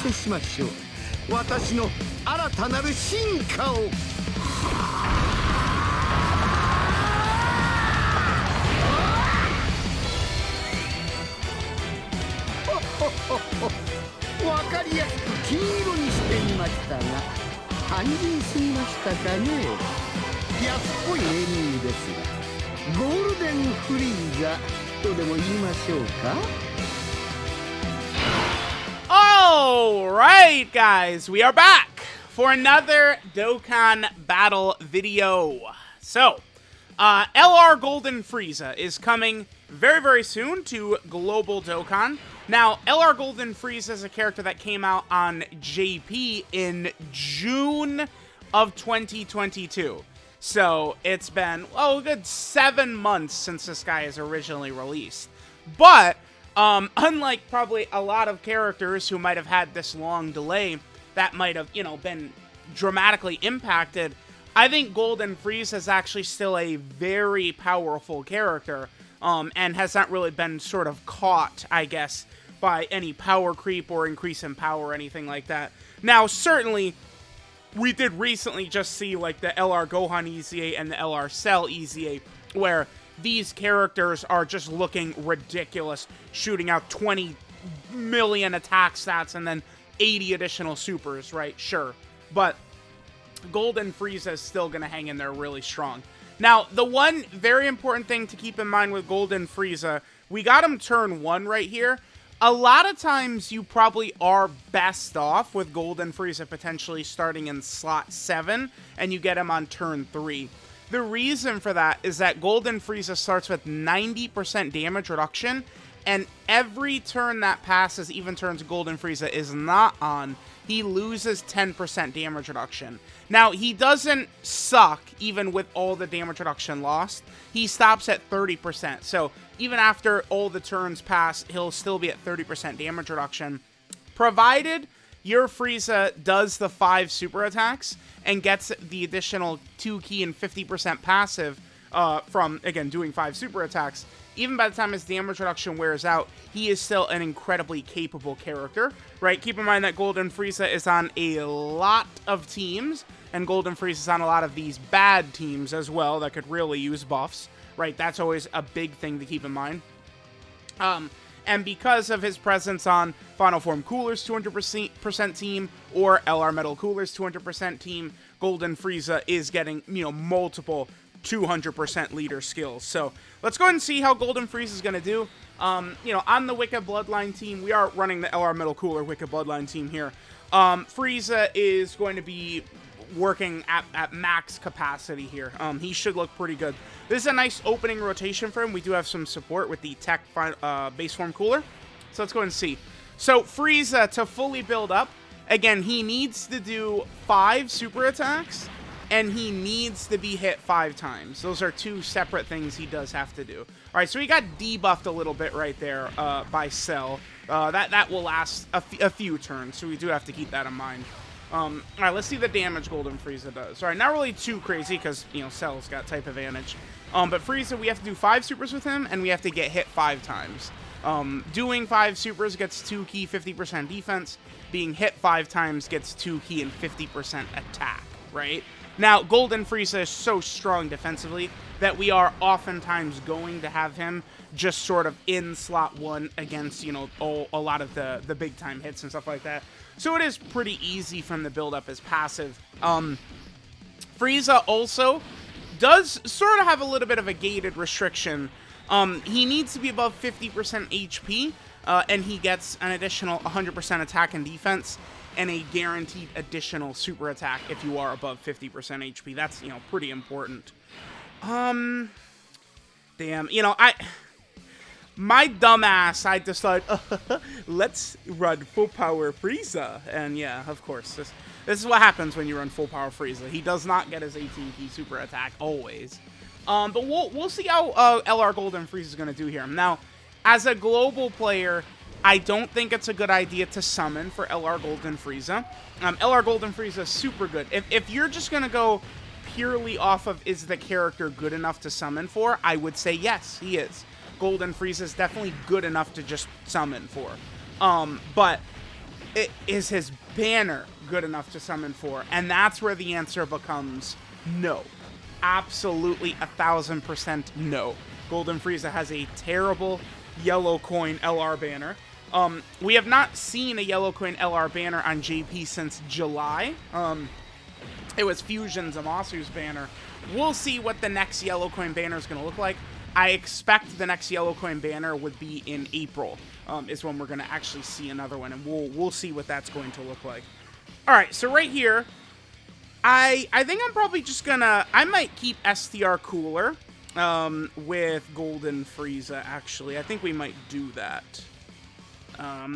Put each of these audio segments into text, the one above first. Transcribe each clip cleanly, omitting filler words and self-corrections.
せしましょう。私の新たなる進化を。わかりやすく金色にしてみましたが、単純すぎましたかね。安っぽいネーミングですが、ゴールデンフリーザとでも言いましょうか。Alright guys, we are back for another Dokkan battle video. So, LR Golden Frieza is coming very, very soon to Global Dokkan. Now, LR Golden Frieza is a character that came out on JP in June of 2022. So, it's been, a good 7 months since this guy is originally released. But, unlike probably a lot of characters who might have had this long delay that might have, been dramatically impacted, I think Golden Frieza is actually still a very powerful character, and has not really been sort of caught, I guess, by any power creep or increase in power or anything like that. Now, certainly, we did recently just see, like, the LR Gohan EZA and the LR Cell EZA, where these characters are just looking ridiculous, shooting out 20 million attack stats and then 80 additional supers, right? Sure. But Golden Frieza is still going to hang in there really strong. Now, the one very important thing to keep in mind with Golden Frieza, we got him turn 1 right here. A lot of times you probably are best off with Golden Frieza potentially starting in slot 7 and you get him on turn 3. The reason for that is that Golden Frieza starts with 90% damage reduction, and every turn that passes, even turns Golden Frieza is not on, he loses 10% damage reduction. Now, he doesn't suck even with all the damage reduction lost. He stops at 30%. So, even after all the turns pass, he'll still be at 30% damage reduction, provided your Frieza does the 5 super attacks and gets the additional 2 key and 50% passive from, again, doing 5 super attacks. Even by the time his damage reduction wears out, he is still an incredibly capable character, right? Keep in mind that Golden Frieza is on a lot of teams, and Golden Frieza is on a lot of these bad teams as well that could really use buffs, right? That's always a big thing to keep in mind. And because of his presence on Final Form Cooler's 200% team or LR Metal Cooler's 200% team, Golden Frieza is getting, multiple 200% leader skills. So let's go ahead and see how Golden Frieza is going to do. On the Wicked Bloodline team, we are running the LR Metal Cooler Wicked Bloodline team here. Frieza is going to be working at max capacity here. He should look pretty good. This is a nice opening rotation for him. We do have some support with the Tech Base Form Cooler. So let's go ahead and see. So Frieza, to fully build up, again, he needs to do 5 super attacks, and he needs to be hit 5 times. Those are 2 separate things he does have to do. All right, so he got debuffed a little bit right there by Cell. That will last a few turns, so we do have to keep that in mind. All right, let's see the damage Golden Frieza does. All right, not really too crazy because, Cell's got type advantage. But Frieza, we have to do 5 supers with him, and we have to get hit 5 times. Doing 5 supers gets 2 key, 50% defense. Being hit 5 times gets 2 key and 50% attack, right? Now, Golden Frieza is so strong defensively that we are oftentimes going to have him just sort of in slot 1 against, a lot of the big-time hits and stuff like that. So it is pretty easy from the build-up as passive. Frieza also does sort of have a little bit of a gated restriction. He needs to be above 50% HP, and he gets an additional 100% attack and defense, and a guaranteed additional super attack if you are above 50% HP. That's, pretty important. Damn, my dumbass, I decided, let's run full power Frieza. And yeah, of course, this is what happens when you run full power Frieza. He does not get his 18-key super attack, always. But we'll see how LR Golden Frieza is going to do here. Now, as a global player, I don't think it's a good idea to summon for LR Golden Frieza. LR Golden Frieza is super good. If you're just going to go purely off of is the character good enough to summon for, I would say yes, he is. Golden Frieza is definitely good enough to just summon for. But is his banner good enough to summon for? And that's where the answer becomes no. Absolutely 1000% no. Golden Frieza has a terrible yellow coin LR banner. We have not seen a yellow coin LR banner on JP since July. It was Fusion Zamasu's banner. We'll see what the next yellow coin banner is going to look like. I expect the next yellow coin banner would be in April, is when we're going to actually see another one, and we'll see what that's going to look like. All right, so right here, I think I'm probably just gonna, I might keep STR Cooler with Golden Frieza, actually. I think we might do that.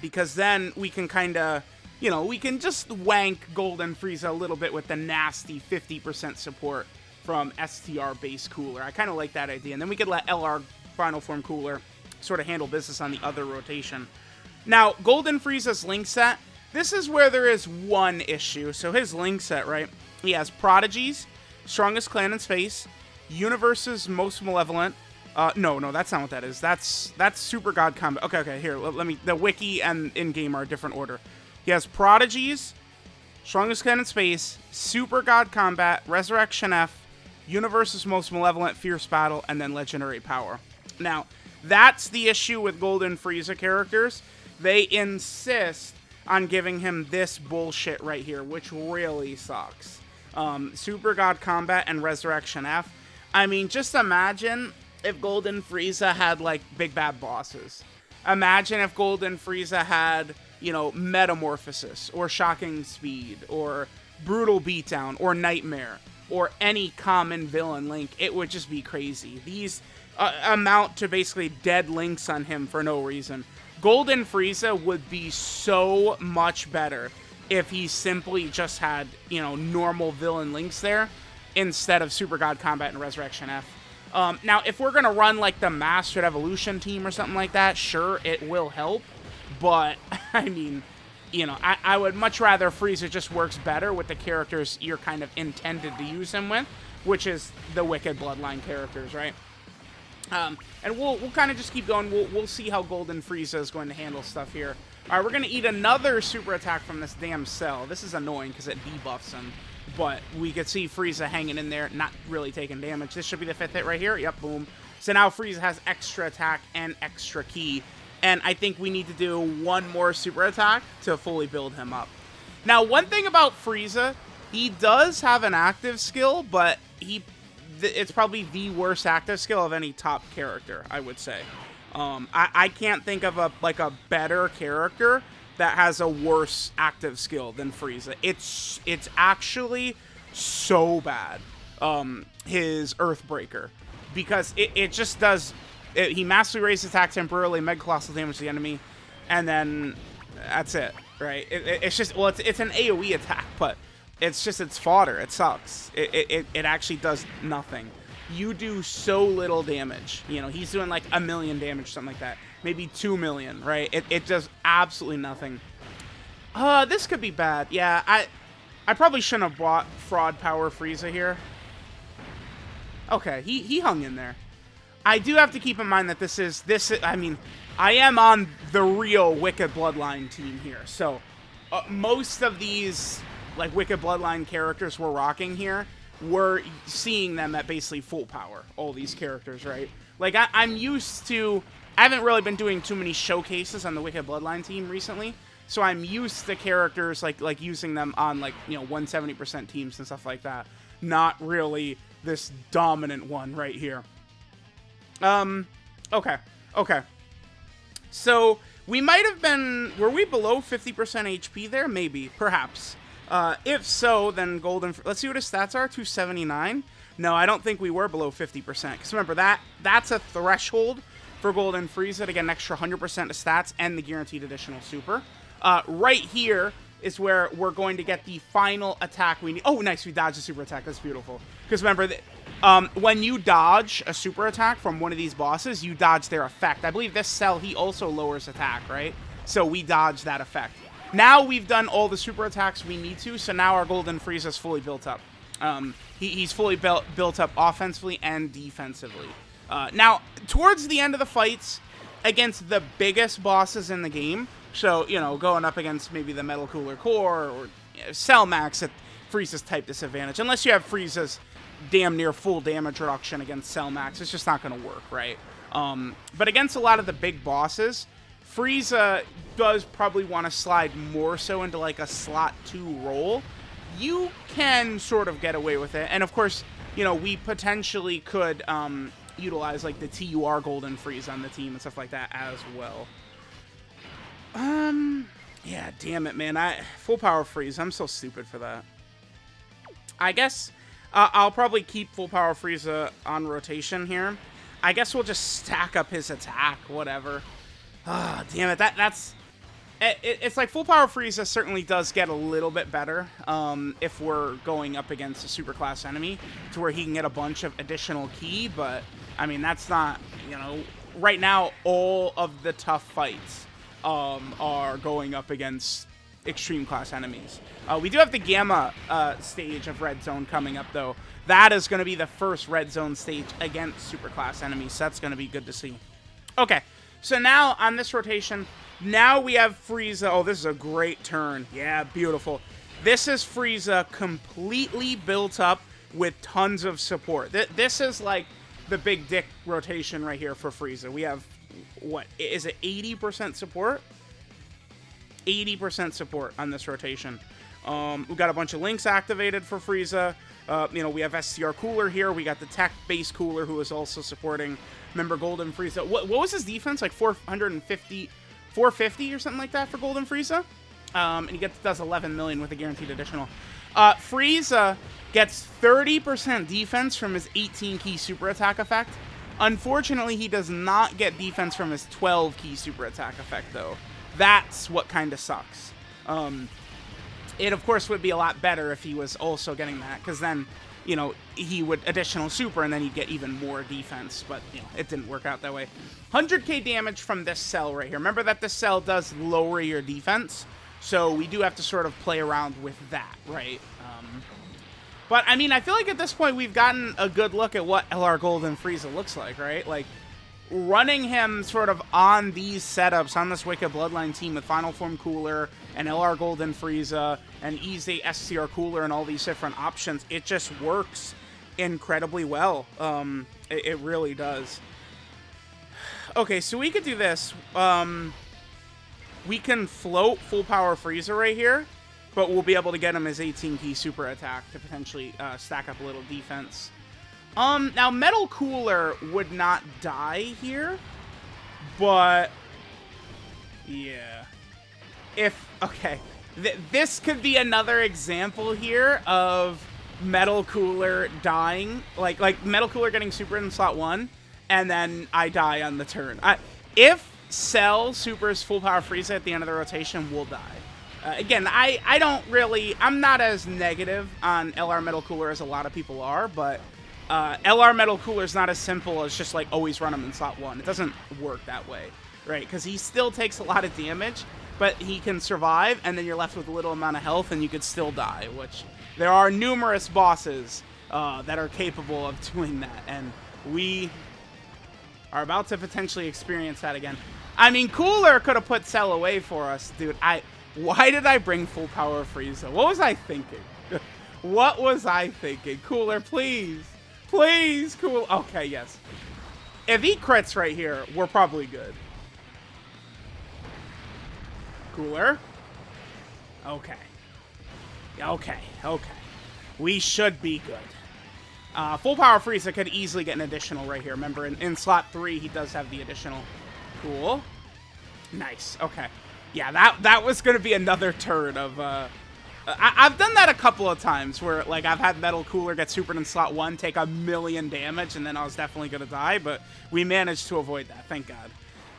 Because then we can kind of, you know, we can just wank Golden Frieza a little bit with the nasty 50% support from STR base Cooler. I kind of like that idea. And then we could let LR Final Form Cooler sort of handle business on the other rotation. Now, Golden Frieza's link set, this is where there is one issue. So his link set, right? He has Prodigies, Strongest Clan in Space, Universe's Most Malevolent. No, that's not what that is. That's Super God Combat. Okay, here, let me, the wiki and in-game are a different order. He has Prodigies, Strongest Clan in Space, Super God Combat, Resurrection F, Universe's Most Malevolent, Fierce Battle, and then Legendary Power. Now, that's the issue with Golden Frieza characters. They insist on giving him this bullshit right here, which really sucks. Super God Combat and Resurrection F. I mean, just imagine if Golden Frieza had, like, big bad bosses. Imagine if Golden Frieza had, you know, Metamorphosis, or Shocking Speed, or Brutal Beatdown, or Nightmare, or any common villain link. It would just be crazy. These amount to basically dead links on him for no reason. Golden Frieza would be so much better if he simply just had, you know, normal villain links there instead of Super God Combat and Resurrection F. Now, if we're going to run, like, the Mastered Evolution team or something like that, sure, it will help. But, I mean, you know, I would much rather Frieza just works better with the characters you're kind of intended to use him with, which is the Wicked Bloodline characters, right? And we'll kind of just keep going. We'll see how Golden Frieza is going to handle stuff here. All right, we're going to eat another super attack from this damn cell. This is annoying because it debuffs him. But we could see Frieza hanging in there, not really taking damage. This should be the 5th hit right here. Yep, boom. So now Frieza has extra attack and extra ki. And I think we need to do one more super attack to fully build him up. Now, one thing about Frieza, he does have an active skill, but it's probably the worst active skill of any top character, I would say. I can't think of a better character that has a worse active skill than Frieza. It's actually so bad, his Earthbreaker, because it just does. He massively raises attack temporarily, mega colossal damage to the enemy, and then that's it, right? It's just, well, it's an AoE attack, but it's fodder. It sucks. It actually does nothing. You do so little damage. You know, he's doing like 1 million damage, something like that. Maybe 2 million, right? It does absolutely nothing. This could be bad. Yeah, I probably shouldn't have bought Fraud Power Frieza here. Okay, he hung in there. I do have to keep in mind that I mean, I am on the real Wicked Bloodline team here. So, most of these, like, Wicked Bloodline characters we're rocking here, we're seeing them at basically full power. All these characters, right? Like, I'm used to, I haven't really been doing too many showcases on the Wicked Bloodline team recently. So I'm used to characters, like using them on, like, you know, 170% teams and stuff like that. Not really this dominant one right here. Okay. So, we might have been, were we below 50% HP there? Maybe, perhaps. If so, then Golden, let's see what his stats are, 279. No, I don't think we were below 50%, because remember, that's a threshold for Golden Frieza to get an extra 100% of stats and the guaranteed additional super. Right here is where we're going to get the final attack we need. Oh, nice, we dodged a super attack. That's beautiful. Because remember, when you dodge a super attack from one of these bosses, you dodge their effect. I believe this cell, he also lowers attack, right? So we dodge that effect. Now we've done all the super attacks we need to, so now our Golden Frieza is fully built up. He's fully built up offensively and defensively. Now, towards the end of the fights, against the biggest bosses in the game. So, you know, going up against maybe the Metal Cooler Core or Cell Max at Frieza's type disadvantage. Unless you have Frieza's damn near full damage reduction against Cell Max, it's just not going to work, right? But against a lot of the big bosses, Frieza does probably want to slide more so into like a slot 2 role. You can sort of get away with it. And of course, you know, we potentially could utilize like the TUR Golden Frieza on the team and stuff like that as well. Yeah, damn it, man. Full power Frieza. I'm so stupid for that. I guess I'll probably keep full power Frieza on rotation here. I guess we'll just stack up his attack, whatever. Ah, damn it. It's like full power Frieza certainly does get a little bit better if we're going up against a super class enemy to where he can get a bunch of additional ki, but I mean, that's not, you know, right now all of the tough fights are going up against extreme class enemies. We do have the Gamma stage of Red Zone coming up, though. That is going to be the first Red Zone stage against super class enemies, so that's going to be good to see. Okay, so now on this rotation, now we have Frieza. Oh, this is a great turn. Yeah, beautiful. This is Frieza completely built up with tons of support. This is like the big dick rotation right here for Frieza. We have, what, is it 80% support? 80% support on this rotation. We've got a bunch of links activated for Frieza. You know, we have SCR Cooler here. We got the Tech Base Cooler who is also supporting member Golden Frieza. What was his defense? Like 450 or something like that for Golden Frieza? And he does 11 million with a guaranteed additional. Frieza gets 30% defense from his 18 key super attack effect. Unfortunately, he does not get defense from his 12 key super attack effect, though. That's what kind of sucks. It, of course, would be a lot better if he was also getting that, because then, you know, he would additional super, and then he'd get even more defense, but, you know, it didn't work out that way. 100k damage from this cell right here. Remember that this cell does lower your defense, so we do have to sort of play around with that, right? But, I mean, I feel like at this point we've gotten a good look at what LR Golden Frieza looks like, right? Like, running him sort of on these setups, on this Wicked Bloodline team with Final Form Cooler and LR Golden Frieza and Easy SCR Cooler and all these different options, it just works incredibly well. It really does. Okay, so we could do this. We can float full power Frieza right here, but we'll be able to get him his 18 key super attack to potentially stack up a little defense. Now Metal Cooler would not die here, but yeah. Okay, this could be another example here of Metal Cooler dying, like Metal Cooler getting super in slot 1, and then I die on the turn. If Cell supers full power Frieza at the end of the rotation, we'll die. Again, I'm not as negative on LR Metal Cooler as a lot of people are, but LR Metal Cooler is not as simple as just like always run him in slot 1. It doesn't work that way, right? Because he still takes a lot of damage, but he can survive, and then you're left with a little amount of health, and you could still die, which there are numerous bosses that are capable of doing that, and we are about to potentially experience that again. I mean, Cooler could have put Cell away for us, dude. Why did I bring full power Frieza? What was I thinking? What was I thinking? Cooler, please. Please, Cooler. Okay, yes. If he crits right here, we're probably good. Cooler. Okay. Okay. We should be good. Full power Frieza could easily get an additional right here. Remember, in slot 3, he does have the additional. Cool. Nice. Okay. Yeah, that was going to be another turn of... I've done that a couple of times where, like, I've had Metal Cooler get supered in slot 1, take 1,000,000 damage, and then I was definitely going to die, but we managed to avoid that. Thank God.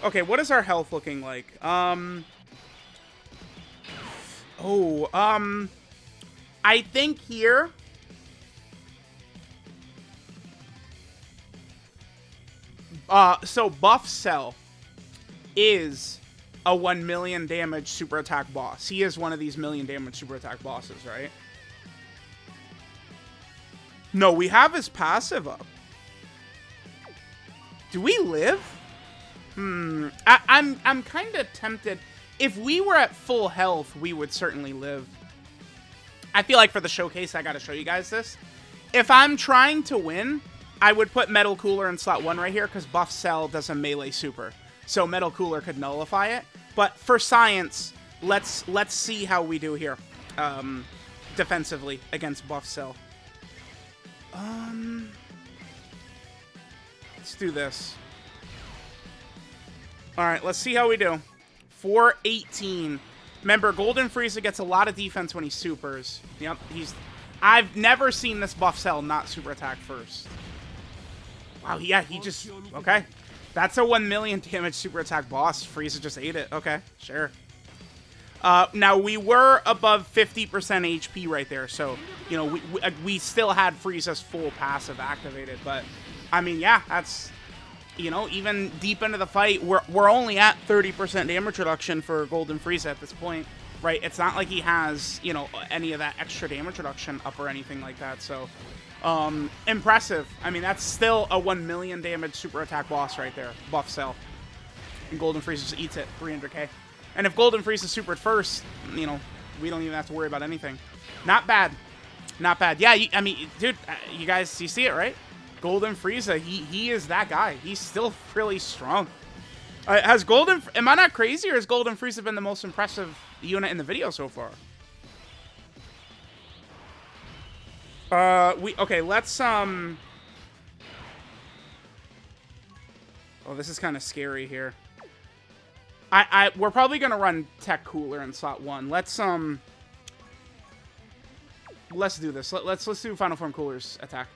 Okay, what is our health looking like? I think here... so Buff Cell is a 1,000,000 damage super attack boss. He is one of these 1,000,000 damage super attack bosses, right? No, we have his passive up. Do we live? I'm kind of tempted. If we were at full health, we would certainly live. I feel like for the showcase, I gotta show you guys this. If I'm trying to win, I would put Metal Cooler in slot 1 right here, because Buff Cell does a melee super. So Metal Cooler could nullify it. But for science, let's see how we do here. Defensively against Buff Cell. Let's do this. Alright, let's see how we do. 418. Remember, Golden Frieza gets a lot of defense when he supers. Yep, I've never seen this Buff Cell not super attack first. Wow, yeah, he just... Okay. That's a 1 million damage super attack boss. Frieza just ate it. Okay, sure. Now, we were above 50% HP right there, so, you know, we still had Frieza's full passive activated, but, I mean, yeah, that's... You know, even deep into the fight, we're only at 30% damage reduction for Golden Frieza at this point, right? It's not like he has, you know, any of that extra damage reduction up or anything like that, so impressive. I mean, that's still a 1 million damage super attack boss right there, Buff Cell. And Golden Frieza just eats it, 300k. And if Golden Frieza supered first, you know, we don't even have to worry about anything. Not bad. Not bad. Yeah, I mean, dude, you guys, you see it, right? Golden Frieza, he is that guy. He's still really strong. Am I not crazy, or has Golden Frieza been the most impressive unit in the video so far? Okay, let's, Oh, this is kind of scary here. We're probably gonna run Tech Cooler in slot 1. Let's do this. Let's do Final Form Cooler's attack.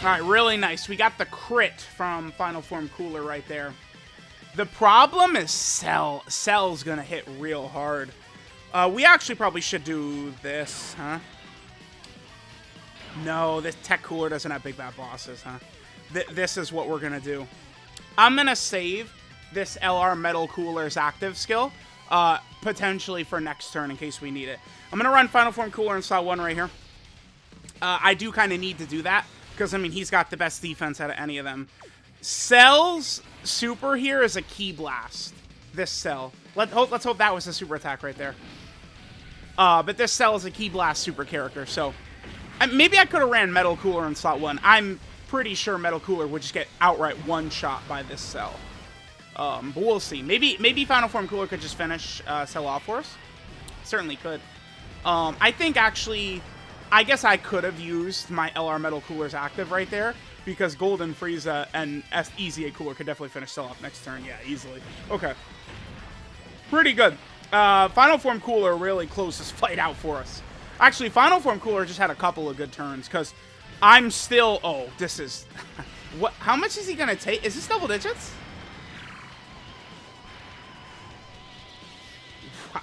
Alright, really nice. We got the crit from Final Form Cooler right there. The problem is Cell. Cell's gonna hit real hard. We actually probably should do this, huh? No, this Tech Cooler doesn't have big bad bosses, huh? This is what we're gonna do. I'm gonna save this LR Metal Cooler's active skill, potentially for next turn in case we need it. I'm gonna run Final Form Cooler in slot 1 right here. I do kind of need to do that, because, I mean, he's got the best defense out of any of them. Cell's super here is a Ki Blast. This Cell. Let's hope that was a super attack right there. But this Cell is a Ki Blast super character, so... maybe I could have ran Metal Cooler in slot 1. I'm pretty sure Metal Cooler would just get outright one-shot by this Cell. But we'll see. Maybe Final Form Cooler could just finish Cell off for us. Certainly could. I think, actually... I guess I could have used my LR Metal Cooler's active right there, because Golden Frieza and EZA Cooler could definitely finish Cell off next turn. Yeah, easily. Okay. Pretty good. Final Form Cooler really closed this fight out for us. Actually, Final Form Cooler just had a couple of good turns, because I'm still... Oh, this is... what? How much is he going to take? Is this double digits?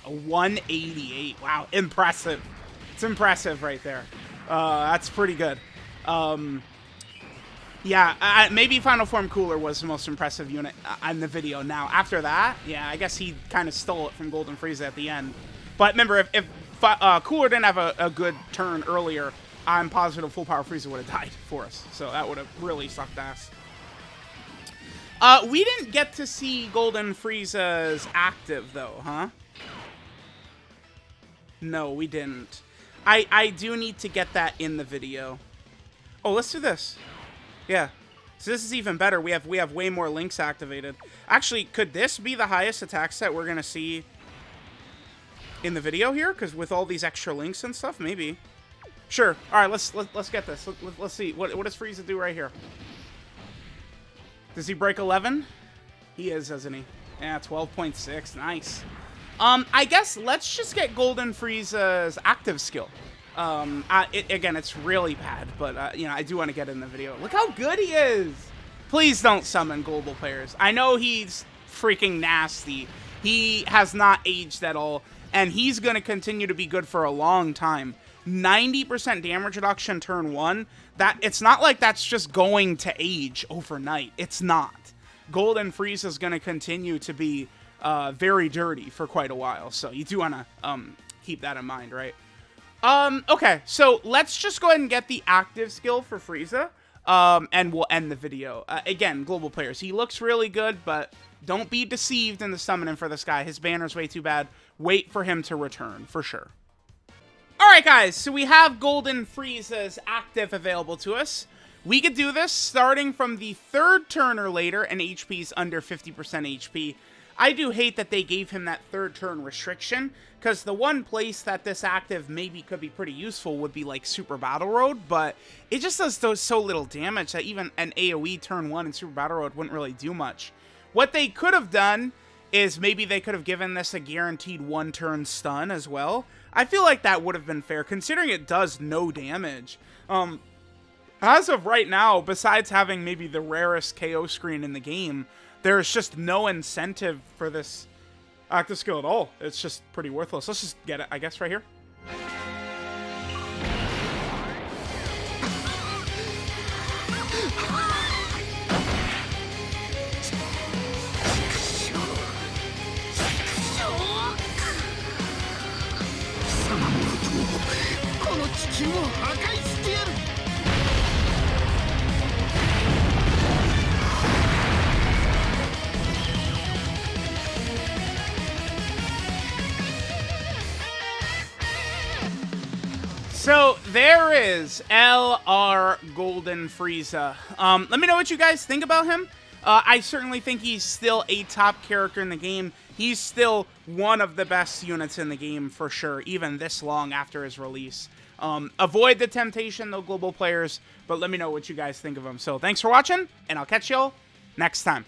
188. Wow, impressive. It's impressive right there. That's pretty good. Yeah, maybe Final Form Cooler was the most impressive unit in the video. Now, after that, yeah, I guess he kind of stole it from Golden Frieza at the end. But remember, if Cooler didn't have a good turn earlier, I'm positive Full Power Frieza would have died for us. So that would have really sucked ass. We didn't get to see Golden Frieza's active, though, huh? No, we didn't. I do need to get that in the video. Oh, let's do this. Yeah. So this is even better. We have way more links activated. Actually, could this be the highest attack set we're going to see in the video here? Because with all these extra links and stuff, maybe. Sure. All right, let's get this. Let's see. What does Frieza do right here? Does he break 11? He is, doesn't he? Yeah, 12.6. Nice. I guess let's just get Golden Frieza's active skill. Again, it's really bad, but, you know, I do want to get it in the video. Look how good he is! Please don't summon global players. I know he's freaking nasty. He has not aged at all, and he's going to continue to be good for a long time. 90% damage reduction turn 1, that it's not like that's just going to age overnight. It's not. Golden Frieza is going to continue to be very dirty for quite a while, so you do want to keep that in mind, right? Okay, so let's just go ahead and get the active skill for Frieza, and we'll end the video. Again, global players, he looks really good, but don't be deceived in the summoning for this guy. His banner's way too bad. Wait for him to return, for sure. Alright guys, so we have Golden Frieza's active available to us. We could do this starting from the 3rd turn or later, and HP's under 50% HP. I do hate that they gave him that 3rd turn restriction, because the one place that this active maybe could be pretty useful would be like Super Battle Road, but it just does so little damage that even an AoE turn 1 in Super Battle Road wouldn't really do much. What they could have done is maybe they could have given this a guaranteed 1-turn stun as well. I feel like that would have been fair, considering it does no damage. As of right now, besides having maybe the rarest KO screen in the game, there's just no incentive for this active skill at all. It's just pretty worthless. Let's just get it, I guess, right here. So there is LR Golden Frieza. Let me know what you guys think about him. I certainly think he's still a top character in the game. He's still one of the best units in the game for sure, even this long after his release. Avoid the temptation, though, global players, but let me know what you guys think of him. So thanks for watching, and I'll catch y'all next time.